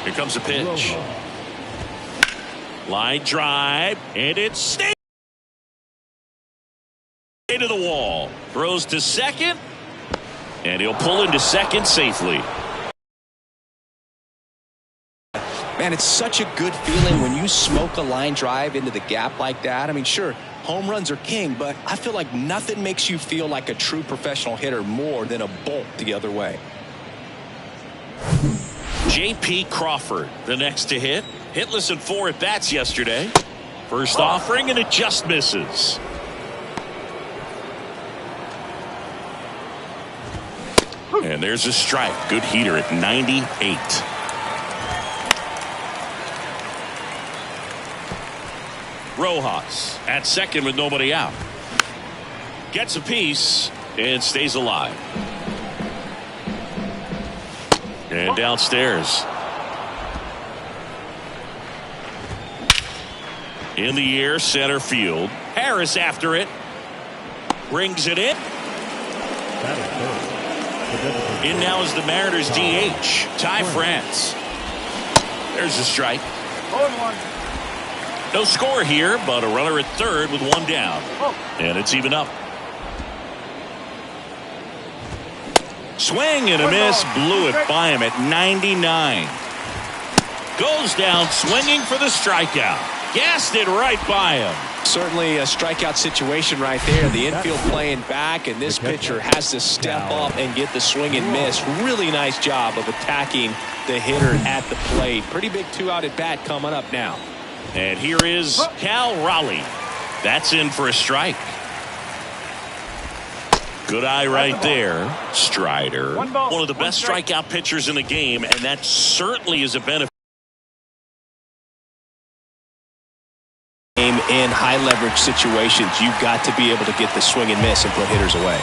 Here comes the pitch. Line drive, and it's stayed to the wall. Throws to second, and he'll pull into second safely. Man, it's such a good feeling when you smoke a line drive into the gap like that. I mean, sure, home runs are king, but I feel like nothing makes you feel like a true professional hitter more than a bolt the other way. J.P. Crawford, the next to hit. Hitless in 4 at-bats yesterday. First offering, and it just misses. And there's a strike. Good heater at 98. Rojas at second with nobody out. Gets a piece and stays alive. And downstairs. In the air, center field. Harris after it. Brings it in. In now is the Mariners DH, Ty France. There's a strike. No score here, but a runner at third with one down. And it's even up. Swing and a miss. Blew it by him at 99. Goes down swinging for the strikeout. Gassed it right by him. Certainly a strikeout situation right there. The infield playing back, and this pitcher has to step up and get the swing and miss. Really nice job of attacking the hitter at the plate. Pretty big 2-out at bat coming up now. And here is Cal Raleigh. That's in for a strike. Good eye right there. Strider. One of the best strikeout pitchers in the game, and that certainly is a benefit. In high leverage situations, you've got to be able to get the swing and miss and put hitters away.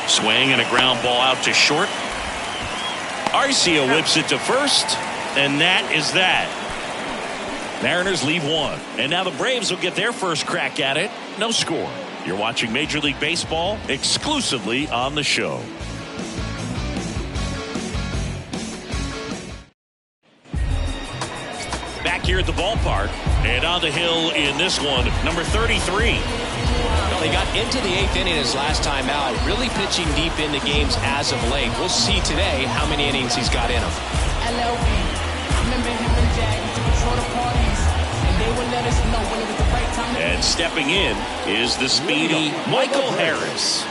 Swing and a ground ball out to short. Arcia whips it to first, and that is that. Mariners leave one, and now the Braves will get their first crack at it. No score. You're watching Major League Baseball exclusively on the show. Back here at the ballpark, and on the hill in this one, number 33. Well, he got into the 8th inning his last time out, really pitching deep into games as of late. We'll see today how many innings he's got in him. LLB, remember him and Jack used to control the parties, and they would let us know when it was the right time. And stepping in is the speedy Michael Harris.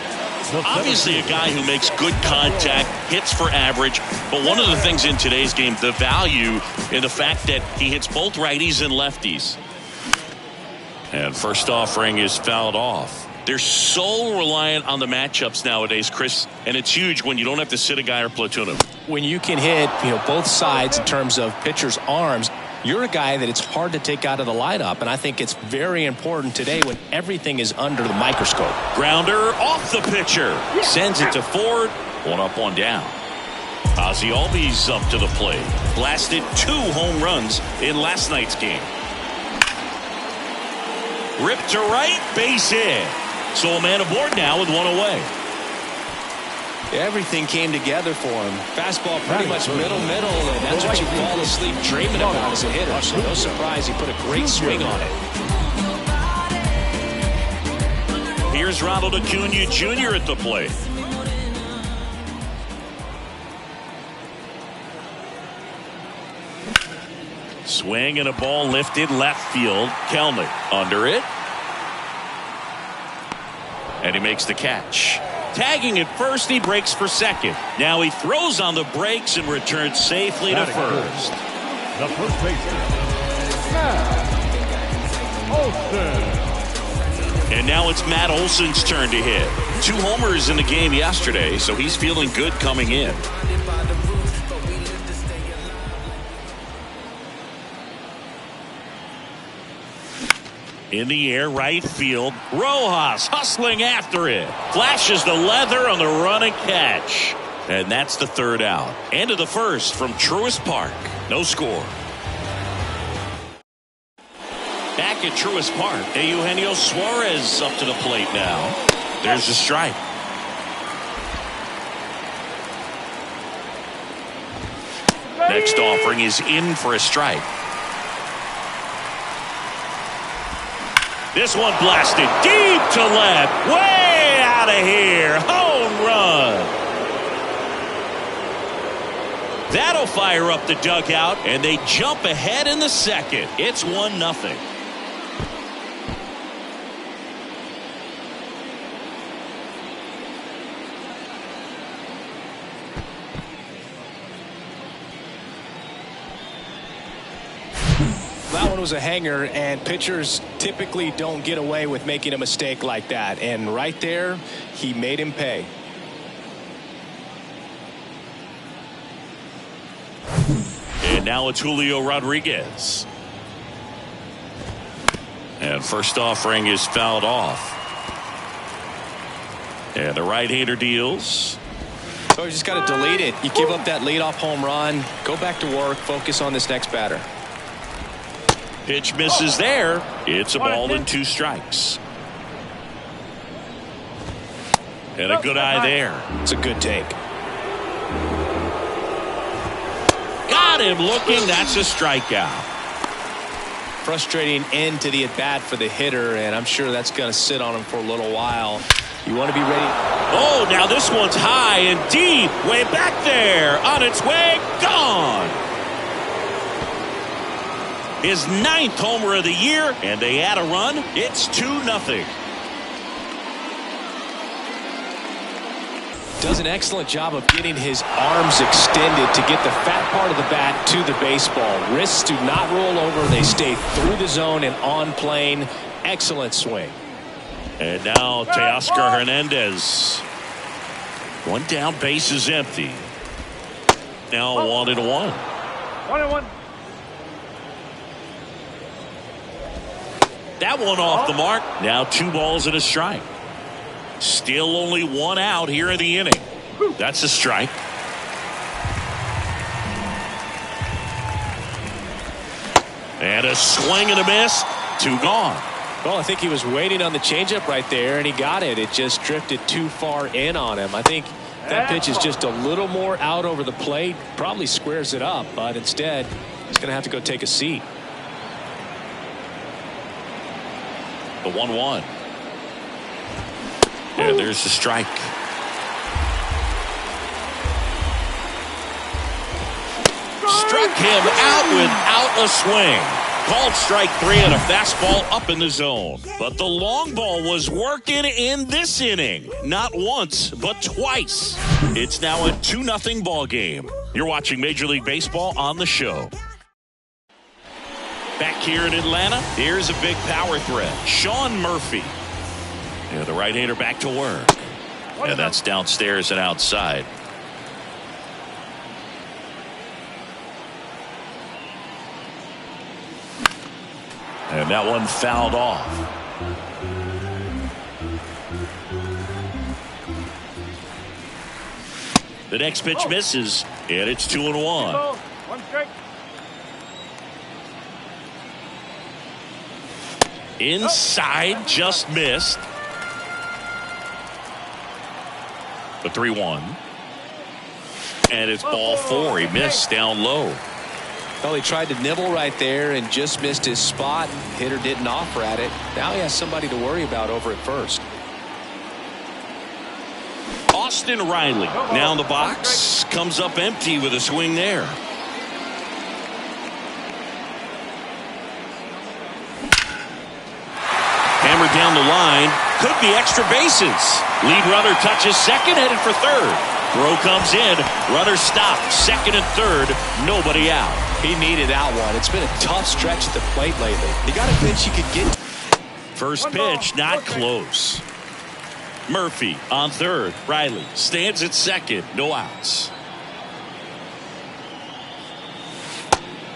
Obviously a guy who makes good contact, hits for average, but one of the things in today's game, the value in the fact that he hits both righties and lefties. And first offering is fouled off. They're so reliant on the matchups nowadays, Chris, and it's huge when you don't have to sit a guy or platoon him. When you can hit, both sides in terms of pitchers' arms, you're a guy that it's hard to take out of the lineup, and I think it's very important today when everything is under the microscope. Grounder off the pitcher. Sends it to Ford. One up, one down. Ozzie Albies up to the plate. Blasted 2 home runs in last night's game. Ripped to right, base hit. So a man aboard now with one away. Everything came together for him. Fastball pretty much middle, and that's what you fall asleep dreaming about as a hitter. So no surprise he put a great swing on it. Here's Ronald Acuna Jr. at the plate. Swing and a ball lifted left field. Kelnick under it. And he makes the catch. Tagging at first, he breaks for second. Now he throws on the brakes and returns safely to first. The first baseman, Matt Olson. And now it's Matt Olson's turn to hit. 2 homers in the game yesterday, so he's feeling good coming in. In the air, right field. Rojas hustling after it. Flashes the leather on the run and catch. And that's the 3rd out. End of the 1st from Truist Park. No score. Back at Truist Park, Eugenio Suarez up to the plate now. There's a strike. Next offering is in for a strike. This one blasted deep to left. Way out of here. Home run. That'll fire up the dugout, and they jump ahead in the second. It's 1-0. That one was a hanger, and pitchers typically don't get away with making a mistake like that. And right there, he made him pay. And now it's Julio Rodriguez. And first offering is fouled off. And the right-hander deals. So you just got to delete it. You give up that leadoff home run. Go back to work. Focus on this next batter. Pitch misses there. It's a ball and 2 strikes. And a good eye there. It's a good take. Got him looking. That's a strikeout. Frustrating end to the at-bat for the hitter, and I'm sure that's going to sit on him for a little while. You want to be ready. Oh, now this one's high and deep. Way back there. On its way. Gone. His 9th homer of the year, and they add a run. It's 2-0. Does an excellent job of getting his arms extended to get the fat part of the bat to the baseball. Wrists do not roll over. They stay through the zone and on plane. Excellent swing. And now Teoscar Hernandez. One down, base is empty. Now 1-1. 1-1. That one off the mark. Now 2 balls and a strike. Still only 1 out here in the inning. That's a strike. And a swing and a miss. 2 gone. Well, I think he was waiting on the changeup right there, and he got it. It just drifted too far in on him. I think that pitch is just a little more out over the plate. Probably squares it up, but instead, he's going to have to go take a seat. The 1-1. And there's the strike. Struck him out without a swing. Called strike 3 and a fastball up in the zone. But the long ball was working in this inning. Not once, but twice. It's now a 2-0 ball game. You're watching Major League Baseball on the show. Back here in Atlanta, here's a big power threat. Sean Murphy. Yeah, the right-hander back to work. And that's downstairs and outside. And that one fouled off. The next pitch misses, and it's 2-1. 1 strike. Inside, just missed. The 3-1. And it's ball 4. He missed down low. Well, he tried to nibble right there and just missed his spot. Hitter didn't offer at it. Now he has somebody to worry about over at first. Austin Riley now in the box. Comes up empty with a swing there. Hammered down the line. Could be extra bases. Lead runner touches second, headed for third. Throw comes in. Runner stopped. Second and third. Nobody out. He needed that one. It's been a tough stretch at the plate lately. He got a pitch he could get. First pitch, not close. Murphy on third. Riley stands at second. No outs.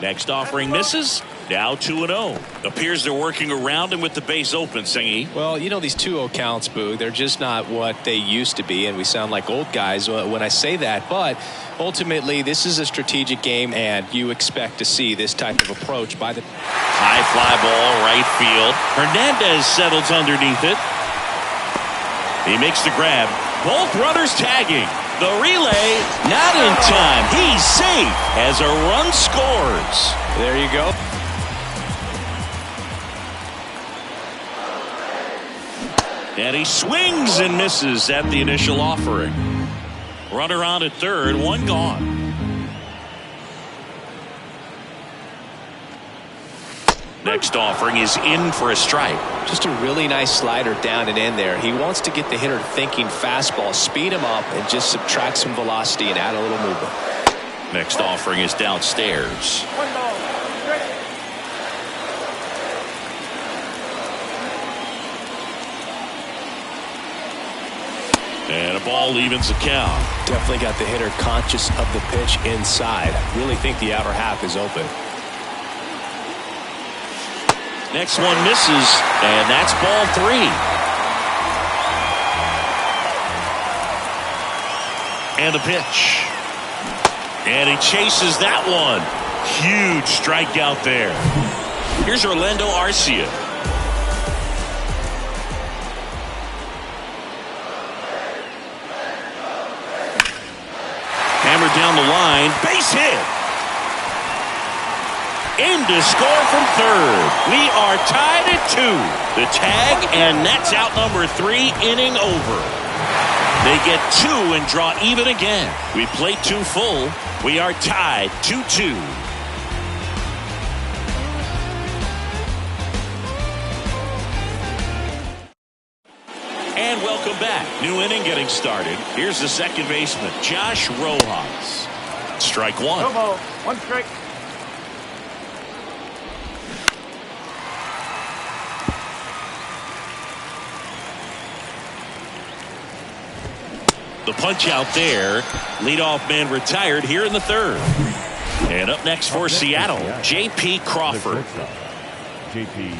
Next offering misses. Now 2-0. Appears they're working around him with the base open, Singy. Well, you know, these 2-0 counts, Boo, they're just not what they used to be, and we sound like old guys when I say that. But ultimately, this is a strategic game, and you expect to see this type of approach by the high fly ball, right field. Hernandez settles underneath it. He makes the grab. Both runners tagging. The relay, not in time. He's safe as a run scores. There you go. And he swings and misses at the initial offering. Runner on at third, one gone. Next offering is in for a strike. Just a really nice slider down and in there. He wants to get the hitter thinking fastball, speed him up, and just subtract some velocity and add a little movement. Next offering is downstairs. And a ball evens the count. Definitely got the hitter conscious of the pitch inside. Really think the outer half is open. Next one misses, and that's ball three. And the pitch. And he chases that one. Huge strikeout there. Here's Orlando Arcia. Hammered down the line. Base hit. In to score from third. We are tied at 2. The tag, and that's out number 3, inning over. They get 2 and draw even again. We play 2 full. We are tied 2-2. And welcome back. New inning getting started. Here's the second baseman, Josh Rojas. Strike one. No ball. One strike. The punch out there. Leadoff man retired here in the third. And up next for Seattle, J.P. Crawford. J.P.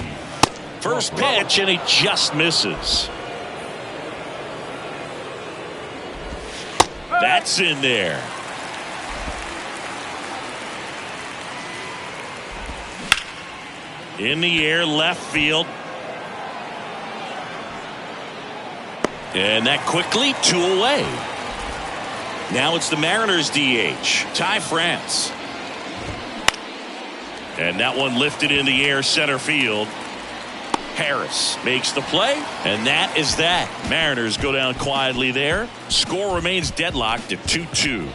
First pitch, and he just misses. That's in there. In the air, left field. And that quickly, 2 away. Now it's the Mariners DH, Ty France. And that one lifted in the air, center field. Harris makes the play, and that is that. Mariners go down quietly there. Score remains deadlocked at 2-2.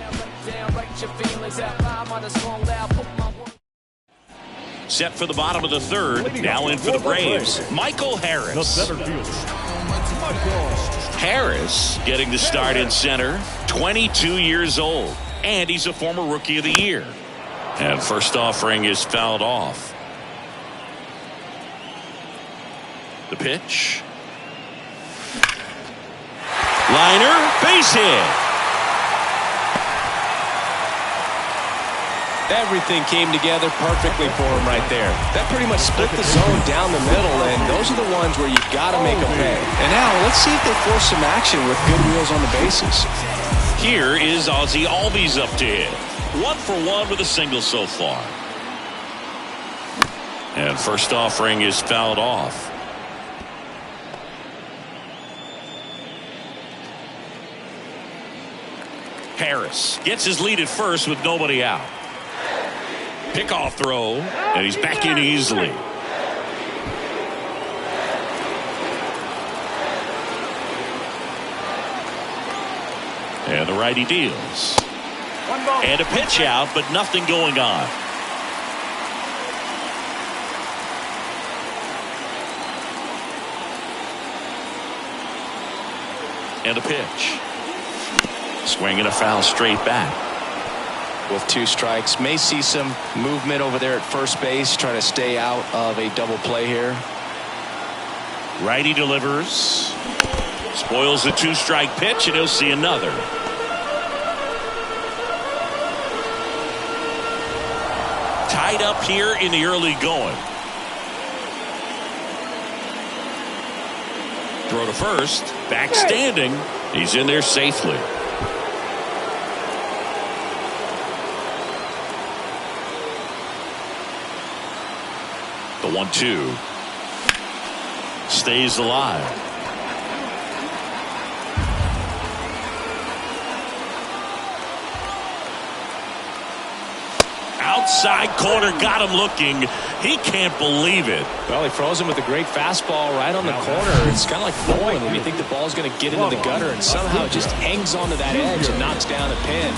Set for the bottom of the third. Now in for the Braves, Michael Harris. The center fielder, Michael Harris getting the start in center, 22 years old, and he's a former Rookie of the Year. And first offering is fouled off. The pitch. Liner, base hit. Everything came together perfectly for him right there. That pretty much split the zone down the middle, and those are the ones where you've got to make a pay. And now let's see if they force some action with good wheels on the bases. Here is Ozzie Albies up to hit. 1 for 1 with a single so far. And first offering is fouled off. Harris gets his lead at first with nobody out. Pickoff throw, and he's back in easily. And the righty deals. And a pitch out, but nothing going on. And a pitch. Swing and a foul straight back. With 2 strikes, may see some movement over there at first base, trying to stay out of a double play here. Righty delivers. Spoils the 2-strike pitch, and he'll see another. Tied up here in the early going. Throw to first. Back standing. He's in there safely. The 1-2 stays alive. Outside corner, got him looking. He can't believe it. Well, he froze him with a great fastball right on the corner. It's kind of like bowling when you think the ball's going to get into the gutter, and somehow it just hangs onto that edge and knocks down a pin.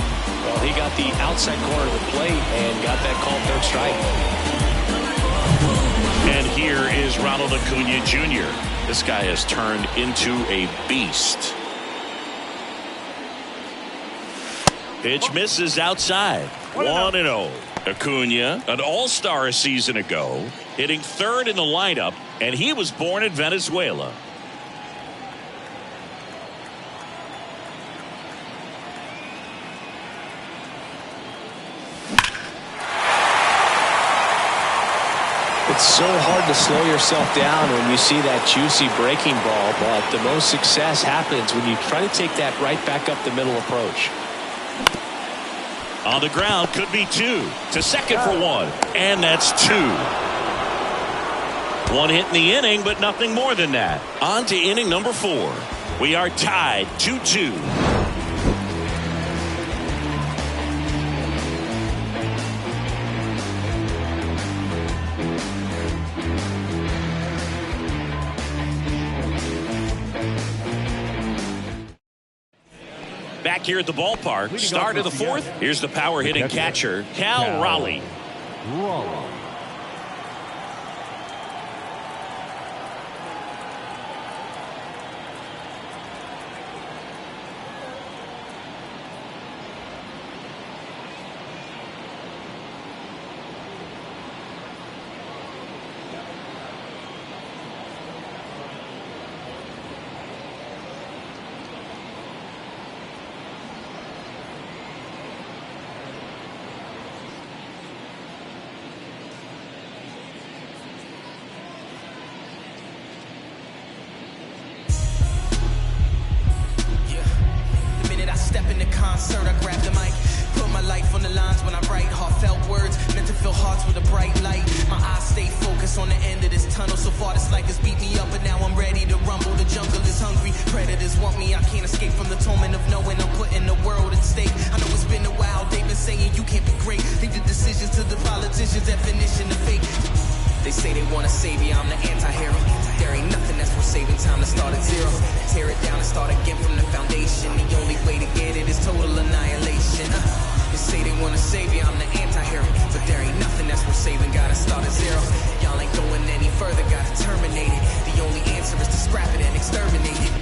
Well, he got the outside corner of the plate and got that called third strike. And here is Ronald Acuna Jr. This guy has turned into a beast. Pitch misses outside. 1-0. Acuna, an all-star a season ago, hitting third in the lineup, and he was born in Venezuela. It's so hard to slow yourself down when you see that juicy breaking ball, but the most success happens when you try to take that right back up the middle approach. On the ground, could be two. To second for one. And that's two. One hit in the inning, but nothing more than that. On to inning number 4. We are tied 2-2. Back here at the ballpark, start of the 4th. Here's the power hitting catcher, Cal Raleigh. Concert, I grab the mic, put my life on the lines when I write heartfelt words, meant to fill hearts with a bright light. My eyes stay focused on the end of this tunnel. So far this life has beat me up, but now I'm ready to rumble. The jungle is hungry, predators want me. I can't escape from the torment of knowing I'm putting the world at stake. I know it's been a while, they've been saying you can't be great. Leave the decisions to the politicians, definition of fake. They say they want to save you, I'm the anti-hero. There ain't nothing that's worth saving, time to start at zero. Tear it down and start again from the foundation. The only way to get it is total annihilation. They say they want to save you, I'm the anti-hero. But there ain't nothing that's worth saving, gotta start at zero. Y'all ain't going any further, gotta terminate it. The only answer is to scrap it and exterminate it.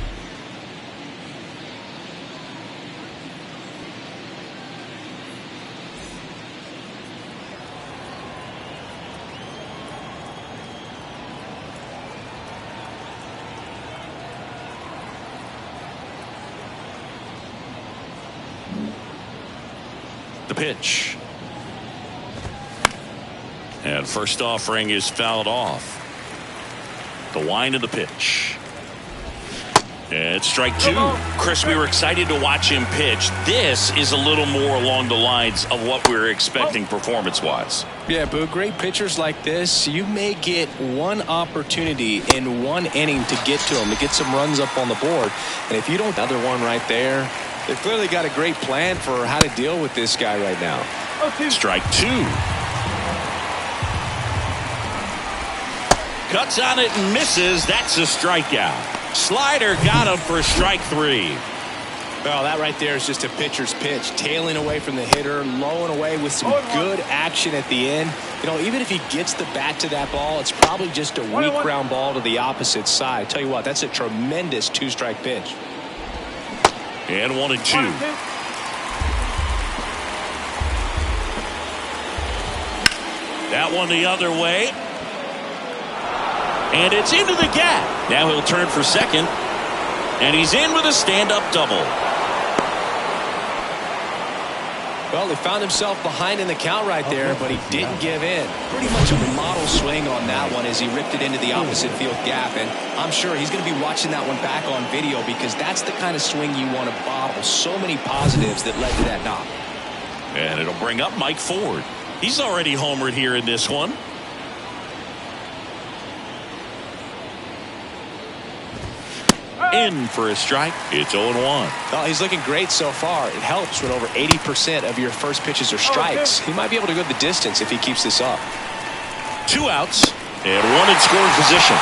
The pitch. And first offering is fouled off. The wind of the pitch. And it's strike 2. Chris, we were excited to watch him pitch. This is a little more along the lines of what we were expecting performance-wise. Yeah, but great pitchers like this, you may get one opportunity in one inning to get to them, to get some runs up on the board. And if you don't, another one right there, they've clearly got a great plan for how to deal with this guy right now. Strike 2. Cuts on it and misses. That's a strikeout. Slider got him for strike 3. Well, that right there is just a pitcher's pitch. Tailing away from the hitter, lowing away with some good action at the end. You know, even if he gets the bat to that ball, it's probably just a weak ground ball to the opposite side. Tell you what, that's a tremendous 2-strike pitch. And 1-2. That one the other way. And it's into the gap. Now he'll turn for second. And he's in with a stand-up double. Well, he found himself behind in the count right there, but he didn't give in. Pretty much a model swing on that one as he ripped it into the opposite field gap. And I'm sure he's going to be watching that one back on video because that's the kind of swing you want to bottle. So many positives that led to that knock. And it'll bring up Mike Ford. He's already homered here in this one. In for a strike. It's 0-1. Oh, he's looking great so far. It helps when over 80% of your first pitches are strikes. He might be able to go the distance if he keeps this up. 2 outs and 1 in scoring position.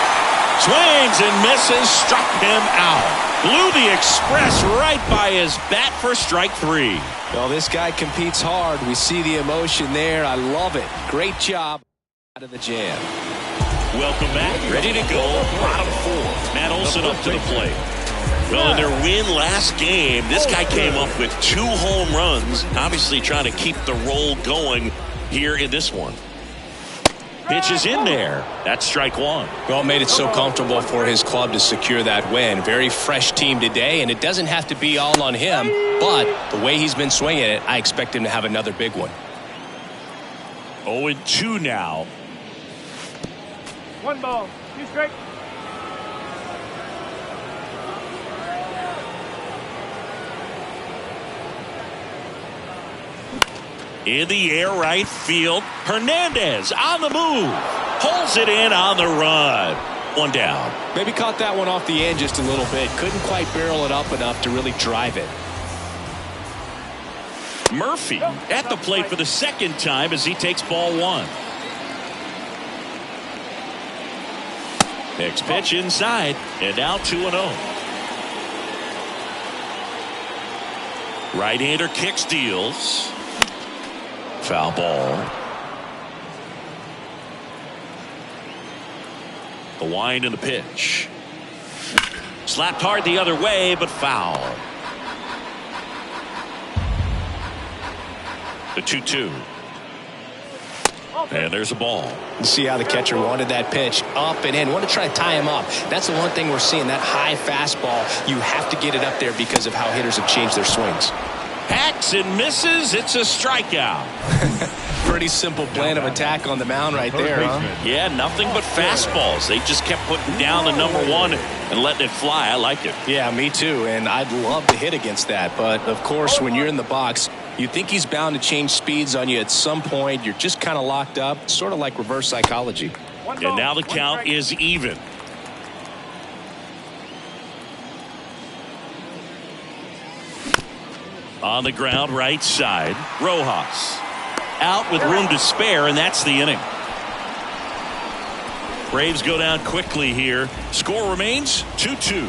Swings and misses. Struck him out. Blew the express right by his bat for strike 3. Well, this guy competes hard. We see the emotion there. I love it. Great job out of the jam. Welcome back. Ready to go. Bottom 4. Matt Olson up to the plate. Well, in their win last game, this guy came up with 2 home runs. Obviously trying to keep the roll going here in this one. Pitch is in there. That's strike 1. Well, made it so comfortable for his club to secure that win. Very fresh team today, and it doesn't have to be all on him, but the way he's been swinging it, I expect him to have another big one. 0-2 now. 1 ball. 2 strikes. In the air right field. Hernandez on the move. Pulls it in on the run. 1 down. Maybe caught that one off the end just a little bit. Couldn't quite barrel it up enough to really drive it. Murphy at the plate for the 2nd time as he takes ball 1. Next pitch inside, and now 2-0. Right-hander kicks, deals. Foul ball. The wind and the pitch. Slapped hard the other way, but foul. The 2-2. And there's a ball. You see how the catcher wanted that pitch up and in. Wanted to try to tie him up. That's the one thing we're seeing, that high fastball. You have to get it up there because of how hitters have changed their swings. Hacks and misses. It's a strikeout. Pretty simple plan of attack on the mound right there, huh? Yeah, nothing but fastballs. They just kept putting down the number 1 and letting it fly. I like it. Yeah, me too. And I'd love to hit against that. But, of course, when you're in the box, you think he's bound to change speeds on you at some point. You're just kind of locked up, sort of like reverse psychology. And now the count is even. On the ground, right side, Rojas. Out with room to spare, and that's the inning. Braves go down quickly here. Score remains 2-2.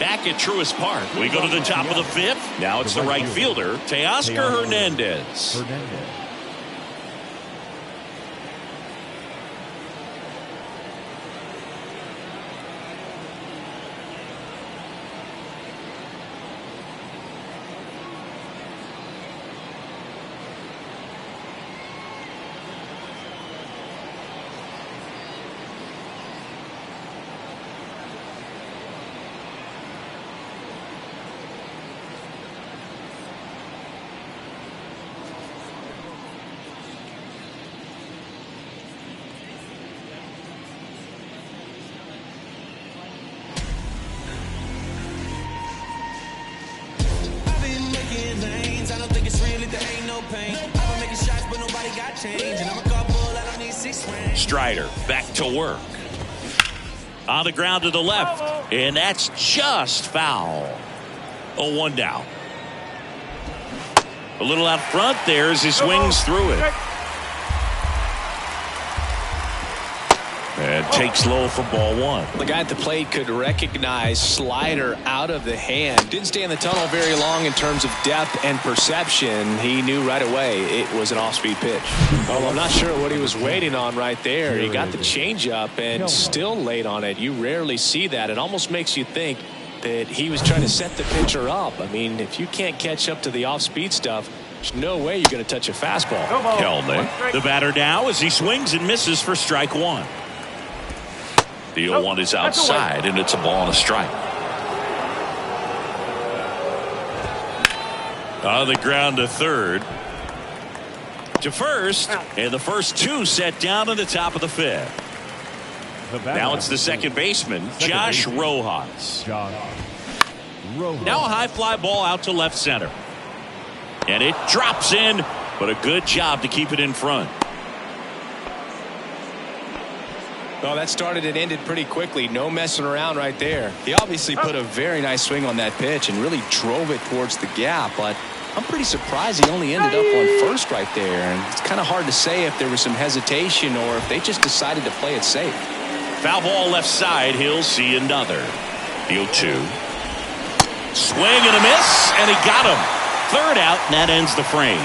Back at Truist Park, we go to the top of the 5th. Now it's the right fielder, Teoscar Hernandez. Strider back to work. On the ground to the left, and that's just foul. 0-1 down. A little out front there as he swings through it. And takes low for ball 1. The guy at the plate could recognize slider out of the hand. Didn't stay in the tunnel very long in terms of depth and perception. He knew right away it was an off-speed pitch. Well, I'm not sure what he was waiting on right there. He got the changeup and still late on it. You rarely see that. It almost makes you think that he was trying to set the pitcher up. I mean, if you can't catch up to the off-speed stuff, there's no way you're going to touch a fastball. Kelnick, the batter now as he swings and misses for strike 1. The 0-1 is outside, and it's a ball and a strike. On the ground to third. To first, and the first 2 set down in the top of the 5th. Now it's the second baseman, Josh Rojas. Now a high fly ball out to left center. And it drops in but a good job to keep it in front. Well, that started and ended pretty quickly. No messing around right there. He obviously put a very nice swing on that pitch and really drove it towards the gap, but I'm pretty surprised he only ended up on first right there. And it's kind of hard to say if there was some hesitation or if they just decided to play it safe. Foul ball left side. He'll see another. The 0-2. Swing and a miss, and he got him. Third out, and that ends the frame.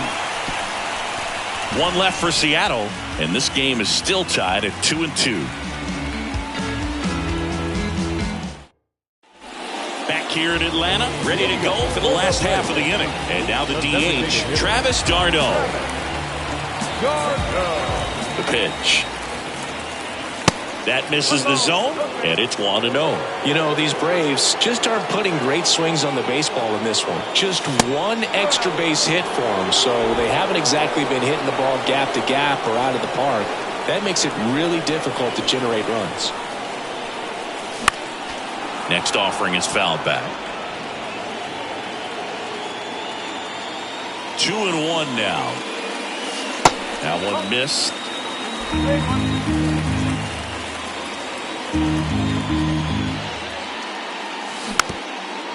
One left for Seattle, and this game is still tied at 2-2. Back here in Atlanta, ready to go for the last half of the inning. And now the DH, Travis d'Arnaud. The pitch. That misses the zone, and it's 1-0. You know, these Braves just aren't putting great swings on the baseball in this one. Just one extra base hit for them, so they haven't exactly been hitting the ball gap to gap or out of the park. That makes it really difficult to generate runs. Next offering is fouled back. 2-1 now. That one missed.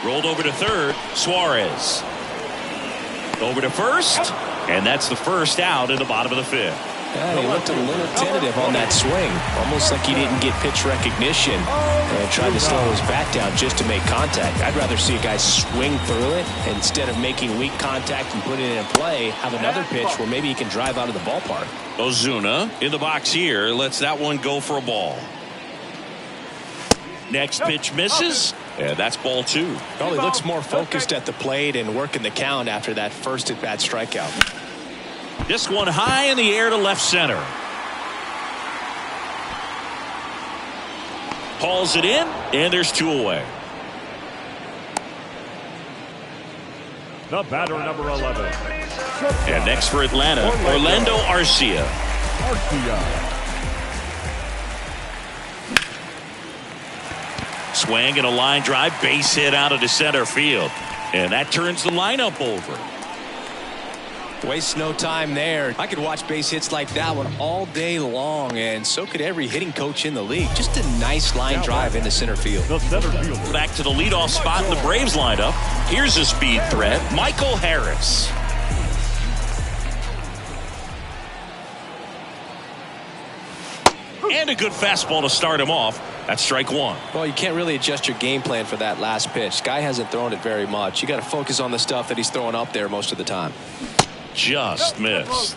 Rolled over to third. Suarez. Over to first. And that's the first out in the bottom of the fifth. Yeah, he looked a little tentative on that swing. Almost like he didn't get pitch recognition and tried to slow his bat down just to make contact. I'd rather see a guy swing through it instead of making weak contact and putting it in play. Have another pitch where maybe he can drive out of the ballpark. Ozuna in the box here. Lets that one go for a ball. Next pitch misses. Yeah, that's ball 2. Well, he looks more focused at the plate and working the count after that first at-bat strikeout. This one high in the air to left center. Hauls it in, and there's 2 away. The batter, number 11. And next for Atlanta, Orlando Arcia. Swing and a line drive, base hit out of the center field. And that turns the lineup over. Waste no time there. I could watch base hits like that one all day long, and so could every hitting coach in the league. Just a nice line drive into center field. Back to the leadoff spot in the Braves lineup. Here's a speed threat, Michael Harris. And a good fastball to start him off. That's strike 1. Well, you can't really adjust your game plan for that last pitch. Guy hasn't thrown it very much. You got to focus on the stuff that he's throwing up there most of the time. Just missed.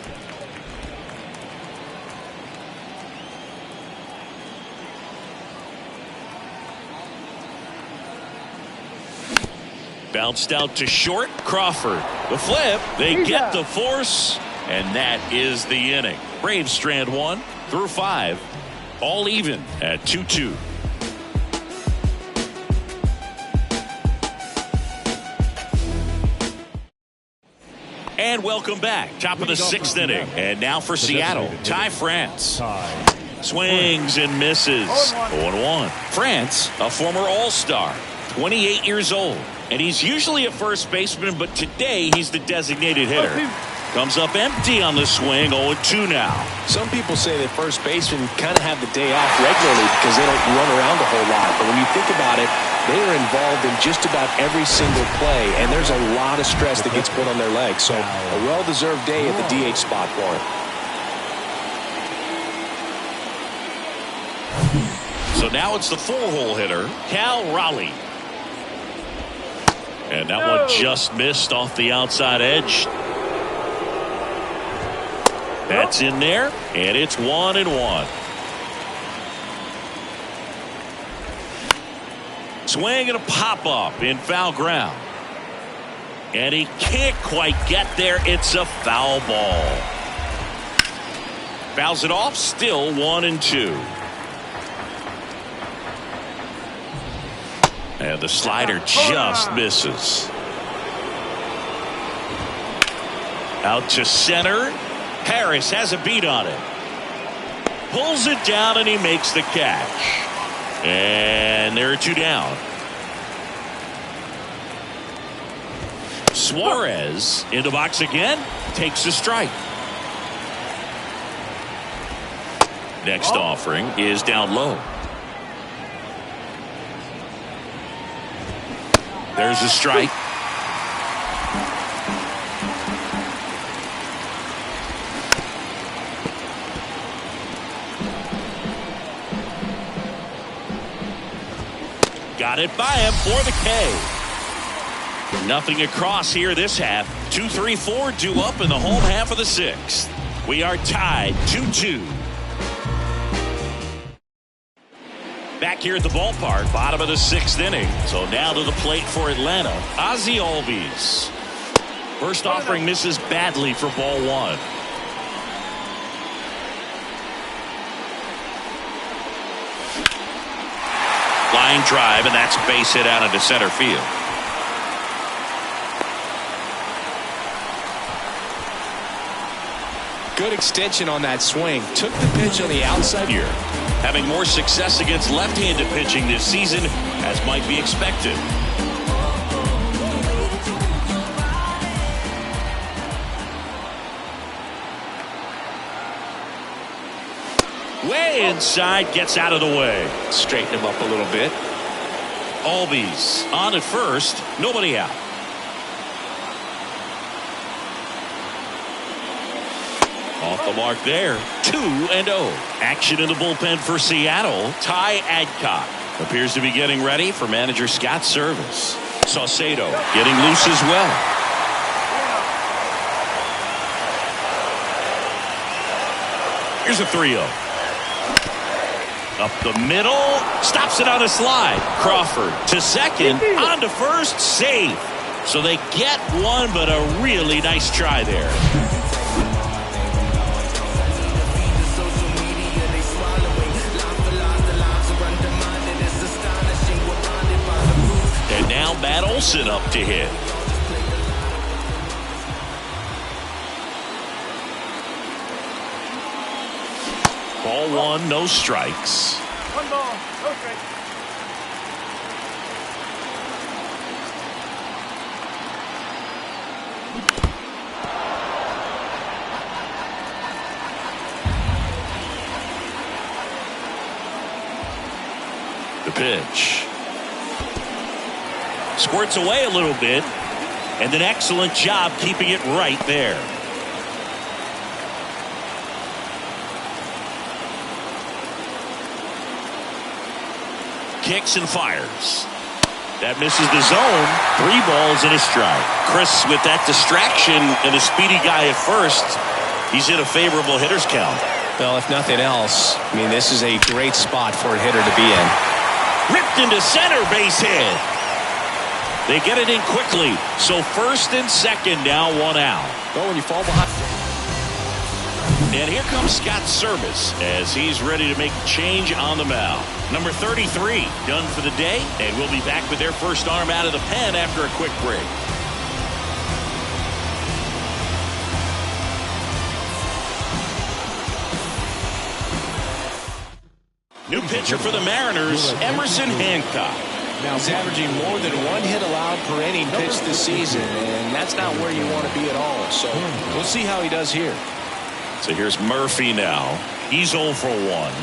Bounced out to short. Crawford. The flip. They get the force. And that is the inning. Braves strand 1 through 5. All even at 2-2. And welcome back. Top of the 6th inning. And now for Seattle, Ty France. Swings and misses. 0-1. France, a former All-Star, 28 years old. And he's usually a first baseman, but today he's the designated hitter. Comes up empty on the swing. 0-2 now. Some people say that first basemen kind of have the day off regularly because they don't run around a whole lot. But when you think about it, they are involved in just about every single play, and there's a lot of stress that gets put on their legs. So a well-deserved day at the DH spot for him. So now it's the 4-hole hitter, Cal Raleigh. And that one just missed off the outside edge. That's in there, and it's 1-1. Swing and a pop-up in foul ground. And he can't quite get there. It's a foul ball. Fouls it off, still 1-2. And the slider just misses. Out to center. Harris has a beat on it. Pulls it down and he makes the catch. And there are 2 down. Suarez in the box again. takes a strike. Next offering is down low. There's a strike. Got it by him for the K. Nothing across here this half. 2-3-4 due up in the home half of the sixth. We are tied 2-2. Back here at the ballpark, bottom of the sixth inning. So now to the plate for Atlanta, Ozzie Albies. First offering misses badly for ball one. Line drive, and that's a base hit out into center field. Good extension on that swing. Took the pitch on the outside here. Having more success against left-handed pitching this season, as might be expected. Way inside, gets out of the way. Straighten him up a little bit. Albies on at first, nobody out. Off the mark there, 2-0. Action in the bullpen for Seattle. Ty Adcock appears to be getting ready for manager Scott Service. Saucedo getting loose as well. Here's a 3-0. Up the middle, stops it on a slide. Crawford to second, on to first, safe. So they get one, but a really nice try there. And now Matt Olson up to hit. Ball one, no strikes. One ball, no strikes. The pitch. Squirts away a little bit, and an excellent job keeping it right there. Kicks and fires. That misses the zone. 3 balls and a strike. Chris, with that distraction and a speedy guy at first, he's in a favorable hitter's count. Well, if nothing else, I mean, this is a great spot for a hitter to be in. Ripped into center, base hit. They get it in quickly. So first and second, now 1 out. Well, when you fall behind. And here comes Scott Service as he's ready to make a change on the mound. Number 33 done for the day, and we'll be back with their first arm out of the pen after a quick break. New pitcher for the Mariners, Emerson Hancock. Now he's averaging more than 1 hit allowed per inning pitched this season, and that's not where you want to be at all. So we'll see how he does here. So here's Murphy now. He's 0 for 1.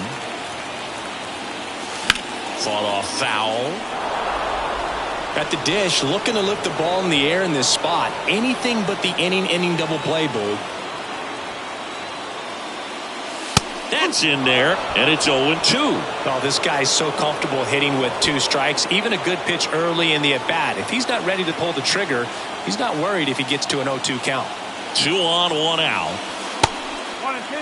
Fought off foul. At the dish, looking to lift the ball in the air in this spot. Anything but the inning double play, Boog. That's in there, and it's 0-2. Oh, this guy's so comfortable hitting with 2 strikes. Even a good pitch early in the at-bat. If he's not ready to pull the trigger, he's not worried if he gets to an 0-2 count. 2 on, 1 out. 1 and 2.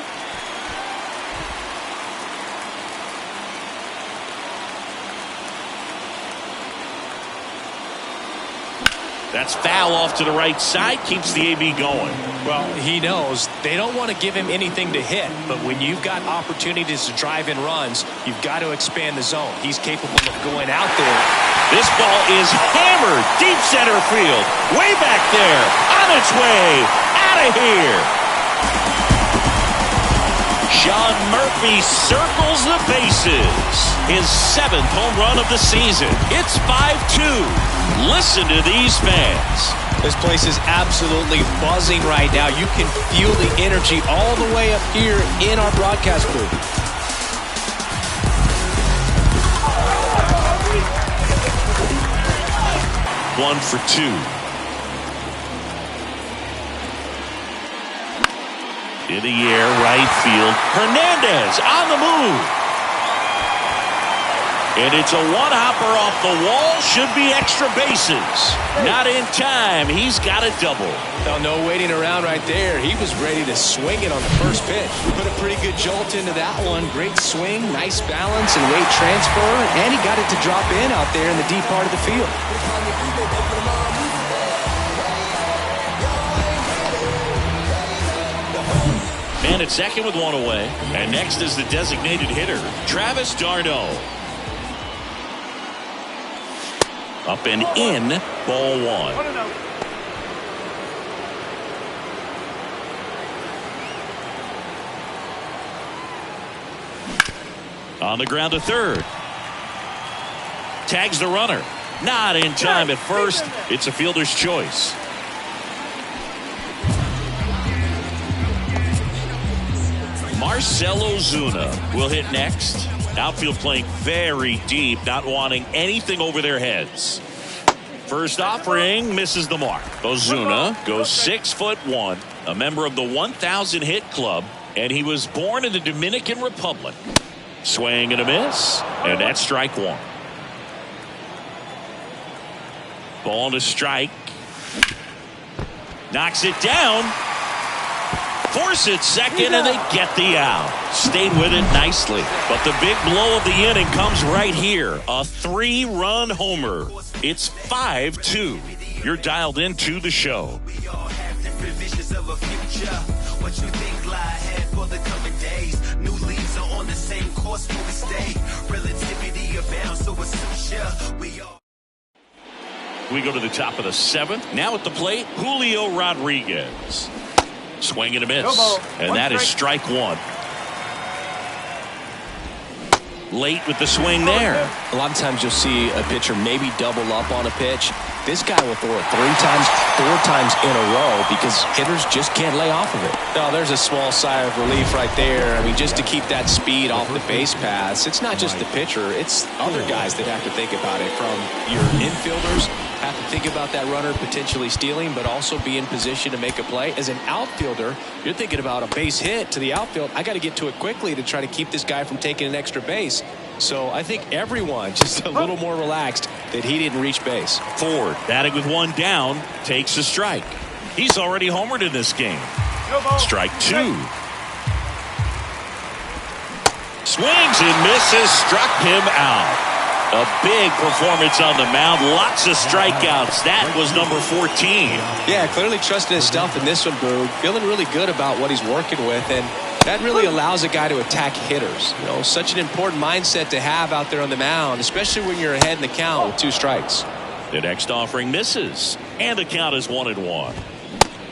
That's foul off to the right side, keeps the AB going. Well, he knows they don't want to give him anything to hit, but when you've got opportunities to drive in runs, you've got to expand the zone. He's capable of going out there. This ball is hammered deep center field, way back there, on its way, out of here. Sean Murphy circles the bases. His 7th home run of the season. It's 5-2. Listen to these fans. This place is absolutely buzzing right now. You can feel the energy all the way up here in our broadcast booth. One for two. In the air, right field. Hernandez on the move. And it's a one-hopper off the wall. Should be extra bases. Not in time. He's got a double. No waiting around right there. He was ready to swing it on the first pitch. Put a pretty good jolt into that one. Great swing, nice balance and weight transfer. And he got it to drop in out there in the deep part of the field. Man at second with one away. And next is the designated hitter, Travis d'Arnaud. Up and in, ball one. On the ground to third. Tags the runner. Not in time at first. It's a fielder's choice. Marcell Ozuna will hit next. Outfield playing very deep, not wanting anything over their heads. First offering misses the mark. Ozuna goes 6'1", a member of the 1,000 hit club, and he was born in the Dominican Republic. Swing and a miss, and that's strike one. Ball to strike. Knocks it down. Force it second, and they get the out. Stayed with it nicely. But the big blow of the inning comes right here. A 3-run homer. It's 5-2. You're dialed into the show. We all have different visions of a future. What you think lie ahead for the coming days? New leaves are on the same course where we stay. Relativity abounds, so it's We go to the top of the seventh. Now at the plate, Julio Rodriguez. Swing and a miss. And that is strike one. Late with the swing there. A lot of times you'll see a pitcher maybe double up on a pitch. This guy will throw it 3 times, 4 times in a row because hitters just can't lay off of it. No, there's a small sigh of relief right there. I mean, just to keep that speed off the base paths. It's not just the pitcher. It's other guys that have to think about it. From your infielders have to think about that runner potentially stealing, but also be in position to make a play. As an outfielder, you're thinking about a base hit to the outfield. I got to get to it quickly to try to keep this guy from taking an extra base. So I think everyone just a little more relaxed that he didn't reach base. Ford, batting with one down, takes a strike. He's already homered in this game. Strike two. Swings and misses, struck him out. A big performance on the mound. Lots of strikeouts. That was number 14. Yeah, clearly trusting his stuff in this one, Boog. Feeling really good about what he's working with, and that really allows a guy to attack hitters. You know, such an important mindset to have out there on the mound, especially when you're ahead in the count with 2 strikes. The next offering misses, and the count is 1-1.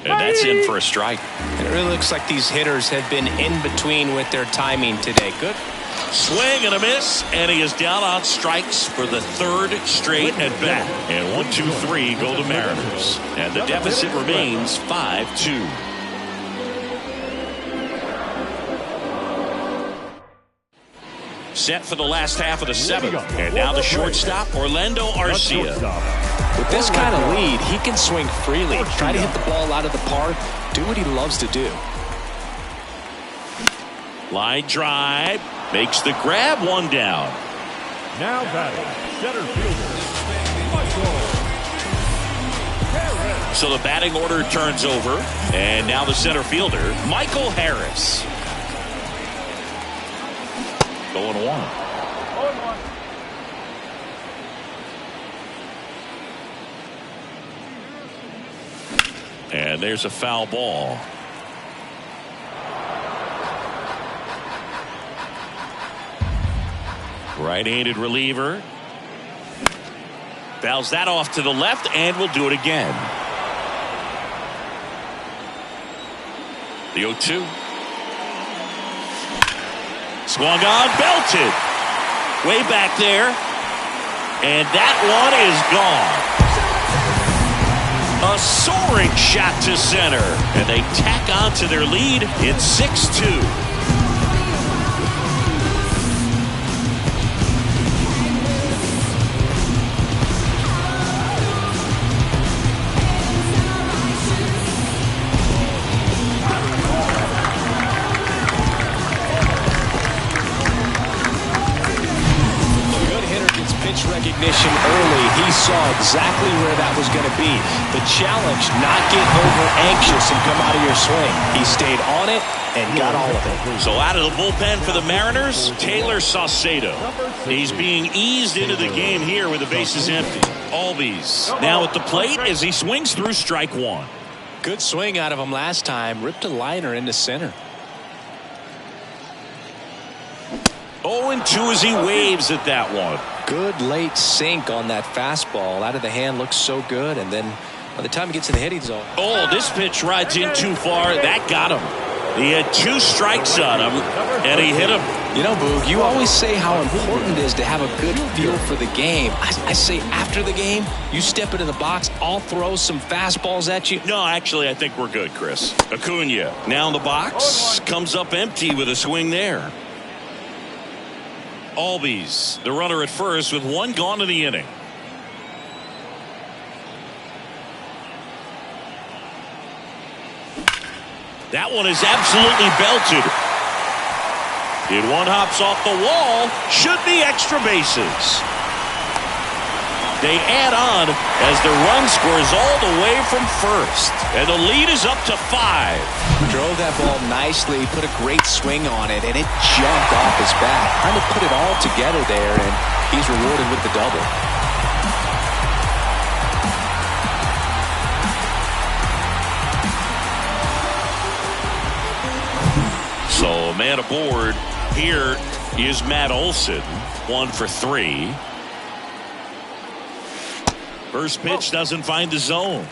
And that's in for a strike. And it really looks like these hitters have been in between with their timing today. Good. Swing and a miss, and he is down on strikes for the 3rd straight at bat. And 1, 2, 3 go the Mariners. And the deficit remains 5-2. Set for the last half of the 7th. And now the shortstop, Orlando Arcia. With this kind of lead, he can swing freely, try to hit the ball out of the park, do what he loves to do. Line drive, makes the grab, 1 down. Now batting, center fielder, Michael. So the batting order turns over, and now the center fielder, Michael Harris. 0-1. And there's a foul ball. Right-handed reliever. Fouls that off to the left, and will do it again. The 0-2. Swung on, belted. Way back there. And that one is gone. A soaring shot to center. And they tack on to their lead. It's 6-2. Recognition early. He saw exactly where that was going to be. The challenge, not get over anxious and come out of your swing. He stayed on it and got all of it. So out of the bullpen for the Mariners, Taylor Saucedo. He's being eased into the game here with the bases empty. Albies now at the plate as he swings through strike one. Good swing out of him last time. Ripped a liner into center. 0-2 as he waves at that one. Good late sink on that fastball. Out of the hand looks so good, and then by the time he gets in the hitting zone. Oh, this pitch rides in too far. That got him. He had 2 strikes on him, and he hit him. You know, Boog, you always say how important it is to have a good feel for the game. I say after the game, you step into the box, I'll throw some fastballs at you. No, actually, I think we're good, Chris. Acuna now in the box. Comes up empty with a swing there. Albies, the runner at first with 1 gone in the inning. That one is absolutely belted. Did 1 hops off the wall. Should be extra bases. They add on as the run scores all the way from first. And the lead is up to 5. Drove that ball nicely, put a great swing on it, and it jumped off his bat. Trying to put it all together there, and he's rewarded with the double. So a man aboard here is Matt Olson. 1 for 3. First pitch doesn't find the zone.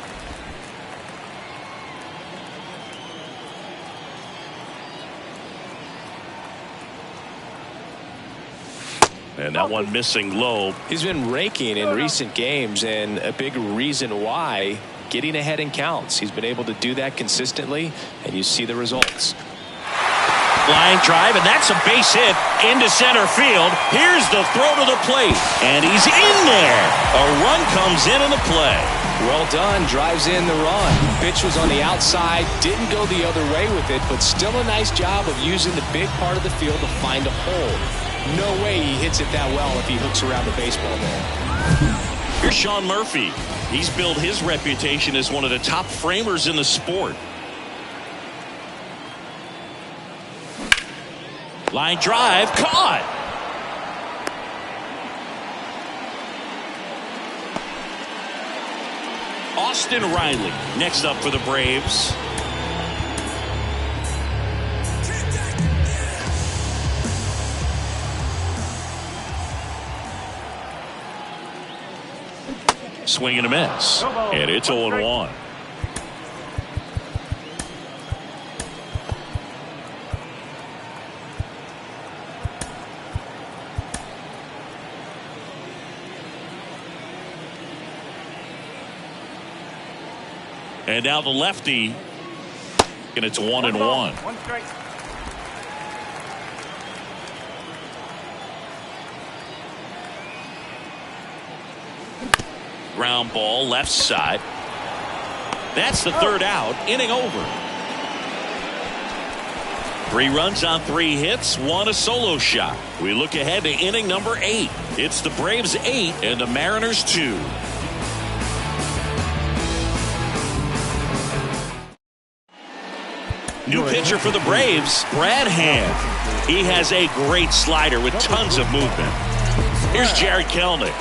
And that one missing low. He's been raking in recent games, and a big reason why, getting ahead in counts. He's been able to do that consistently, and you see the results. Line drive, and that's a base hit into center field. Here's the throw to the plate, and he's in there. A run comes in the play. Well done, drives in the run. Pitch was on the outside, didn't go the other way with it, but still a nice job of using the big part of the field to find a hole. No way he hits it that well if he hooks around the baseball there. Here's Sean Murphy. He's built his reputation as one of the top framers in the sport. Line drive, caught. Austin Riley next up for the Braves. Swing and a miss. And it's 0-1. And now the lefty, and it's 1-1. 1 strike. Ground ball left side. That's the 3rd out. Inning over. 3 runs on 3 hits, 1 a solo shot. We look ahead to inning number 8. It's the Braves 8 and the Mariners 2. New pitcher for the Braves, Brad Hand. He has a great slider with tons of movement. Here's Jared Kelenic.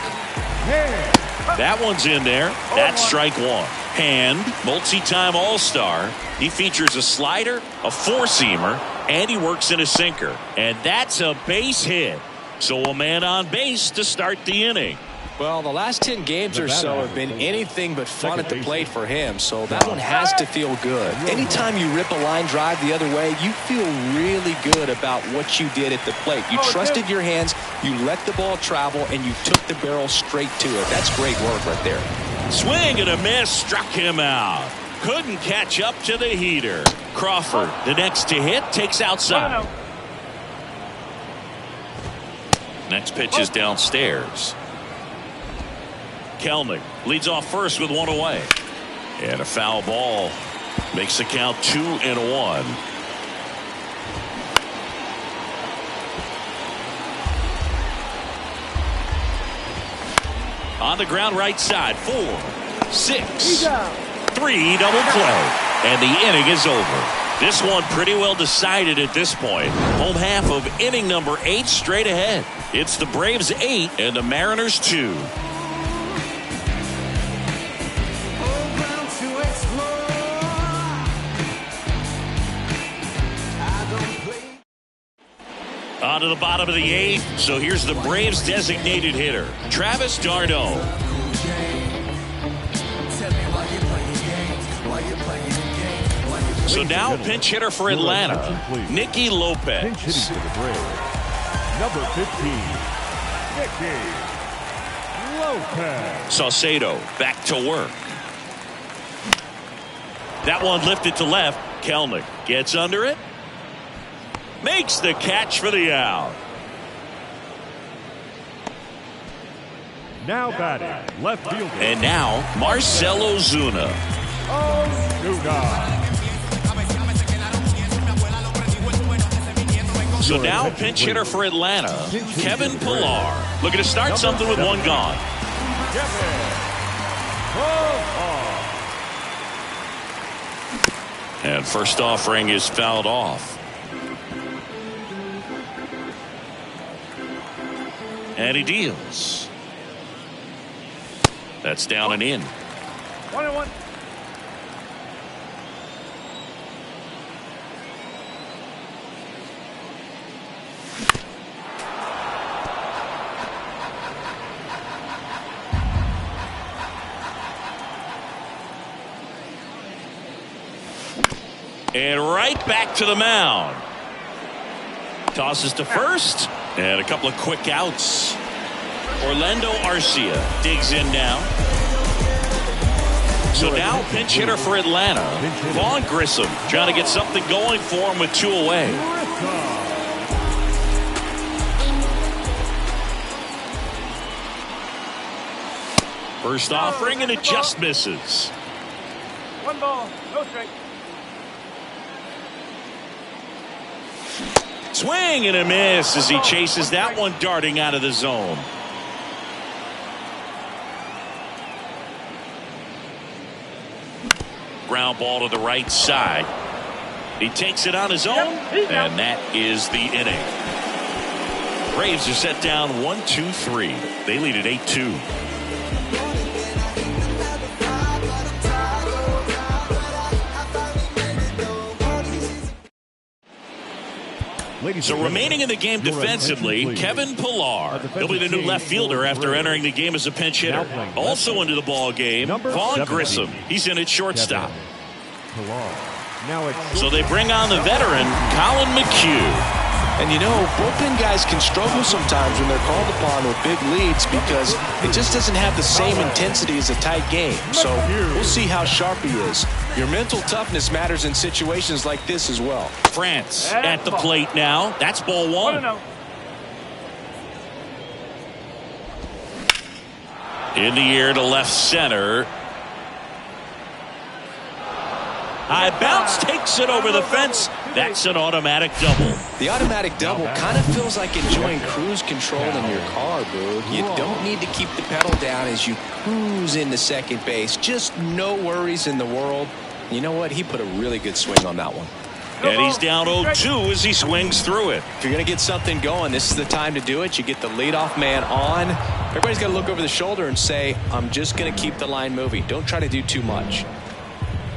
That one's in there. That's strike 1. Hand, multi-time All-Star. He features a slider, a 4-seamer, and he works in a sinker. And that's a base hit. So a man on base to start the inning. Well, the last 10 games or so have been anything but fun at the plate for him, so that one has to feel good. Anytime you rip a line drive the other way, you feel really good about what you did at the plate. You trusted your hands, you let the ball travel, and you took the barrel straight to it. That's great work right there. Swing and a miss, struck him out. Couldn't catch up to the heater. Crawford, the next to hit, takes outside. Next pitch is downstairs. Kelnick leads off first with one away. And a foul ball makes the count 2-1. On the ground right side, 4, 6, 3, double play. And the inning is over. This one pretty well decided at this point. Home half of inning number 8 straight ahead. It's the Braves 8 and the Mariners 2. On to the bottom of the 8th. So here's the Braves designated hitter, Travis d'Arnaud. So now pinch hitter for Atlanta, Nicky Lopez. Pinch hitting for the Braves, number 15, Nicky Lopez. Saucedo back to work. That one lifted to left. Kelnick gets under it. Makes the catch for the out. Now batting, left fielder. And now Marcell Ozuna. So now pinch hitter for Atlanta, Kevin Pillar. Looking to start something with one gone. And first offering is fouled off. And he deals. That's down and in. 1-1. And right back to the mound. Tosses to first. And a couple of quick outs. Orlando Arcia digs in now. So now pinch hitter for Atlanta, Vaughn Grissom, trying to get something going for him with 2 away. First offering and it just misses. 1 ball, no strike. Swing and a miss as he chases that one darting out of the zone. Ground ball to the right side. He takes it on his own, and that is the inning. Braves are set down 1-2-3. They lead at 8-2. So remaining in the game defensively, Kevin Pillar. He'll be the new left fielder after entering the game as a pinch hitter. Also into the ball game, Vaughn Grissom. He's in at shortstop. So they bring on the veteran, Colin McHugh. And you know, bullpen guys can struggle sometimes when they're called upon with big leads because it just doesn't have the same intensity as a tight game. So we'll see how sharp he is. Your mental toughness matters in situations like this as well. France at the plate now. That's ball 1. In the air to left center. High bounce takes it over the fence. That's an automatic double. The automatic double kind of feels like enjoying cruise control in your car, Boog. You don't need to keep the pedal down as you cruise into second base. Just no worries in the world. You know what? He put a really good swing on that one. And he's down 0-2 as he swings through it. If you're going to get something going, this is the time to do it. You get the leadoff man on. Everybody's got to look over the shoulder and say, I'm just going to keep the line moving. Don't try to do too much.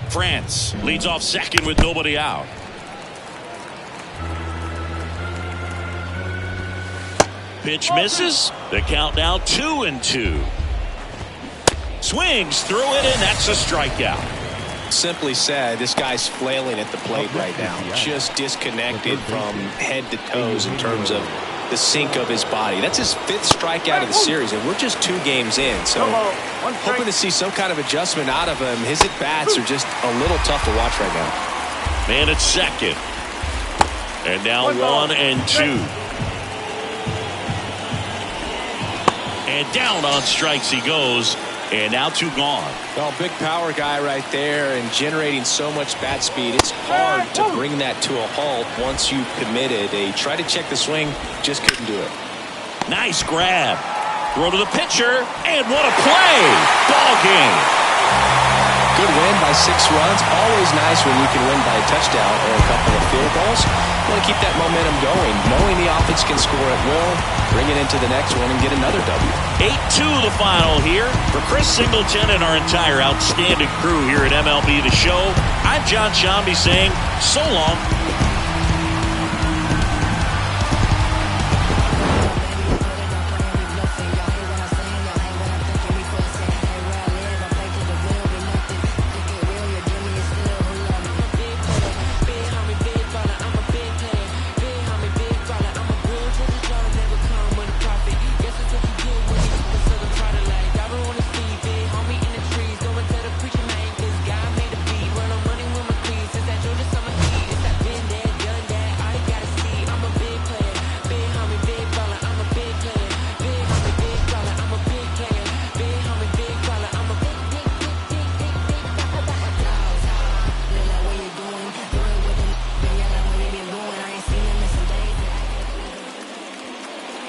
France leads off second with nobody out. Pitch misses. The count now 2-2. Swings through it, and that's a strikeout. Simply said, this guy's flailing at the plate right now. Just disconnected from head to toes in terms of the sink of his body. That's his 5th strikeout of the series, and we're just 2 games in. So hoping to see some kind of adjustment out of him. His at-bats are just a little tough to watch right now. Man at second. And now 1 and 2. And down on strikes he goes. And now 2 gone. Well, big power guy right there and generating so much bat speed. It's hard to bring that to a halt once you've committed. They tried to check the swing, just couldn't do it. Nice grab. Throw to the pitcher. And what a play. Ball game. Good win by 6 runs. Always nice when you can win by a touchdown or a couple of field goals. You want to keep that momentum going, knowing the offense can score at will, bring it into the next one and get another W. 8-2 the final here. For Chris Singleton and our entire outstanding crew here at MLB The Show, I'm John Shambi saying so long.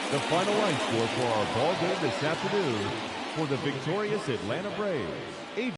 The final line score for our ball game this afternoon for the victorious Atlanta Braves.